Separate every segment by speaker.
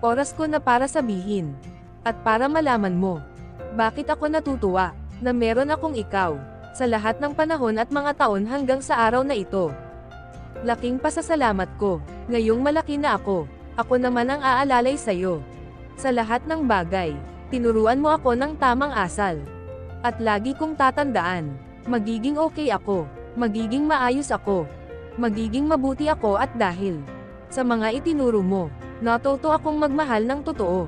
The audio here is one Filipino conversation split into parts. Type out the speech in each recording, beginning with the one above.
Speaker 1: Oras ko na para sabihin. At para malaman mo. Bakit ako natutuwa, na meron akong ikaw, sa lahat ng panahon at mga taon hanggang sa araw na ito. Laking pasasalamat ko, ngayong malaki na ako naman ang aalalay sa'yo. Sa lahat ng bagay, tinuruan mo ako ng tamang asal. At lagi kong tatandaan, magiging okay ako, magiging maayos ako, magiging mabuti ako at dahil sa mga itinuro mo, natuto akong magmahal ng totoo.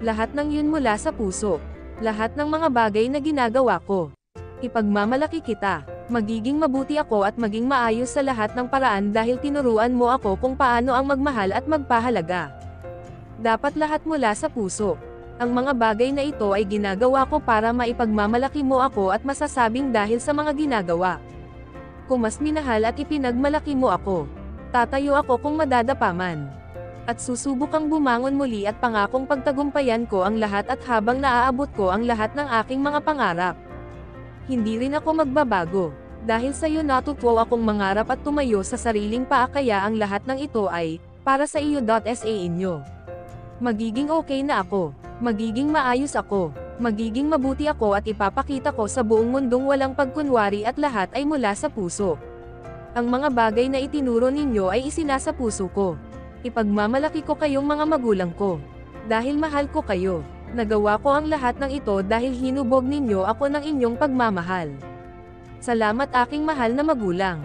Speaker 1: Lahat ng yun mula sa puso. Lahat ng mga bagay na ginagawa ko. Ipagmamalaki kita, magiging mabuti ako at maging maayos sa lahat ng paraan dahil tinuruan mo ako kung paano ang magmahal at magpahalaga. Dapat lahat mula sa puso. Ang mga bagay na ito ay ginagawa ko para maipagmamalaki mo ako at masasabing dahil sa mga ginagawa. Kung mas minahal at ipinagmalaki mo ako, tatayo ako kung madadapa man. At susubukang bumangon muli at pangakong pagtagumpayan ko ang lahat at habang naaabot ko ang lahat ng aking mga pangarap. Hindi rin ako magbabago, dahil sa iyo natutuwa akong mangarap at tumayo sa sariling paa kaya ang lahat ng ito ay, para sa iyo. Sa inyo. Magiging okay na ako, magiging maayos ako, magiging mabuti ako at ipapakita ko sa buong mundong walang pagkunwari at lahat ay mula sa puso. Ang mga bagay na itinuro ninyo ay isinasa puso ko. Ipagmamalaki ko kayong mga magulang ko. Dahil mahal ko kayo, nagawa ko ang lahat ng ito dahil hinubog ninyo ako ng inyong pagmamahal. Salamat aking mahal na magulang.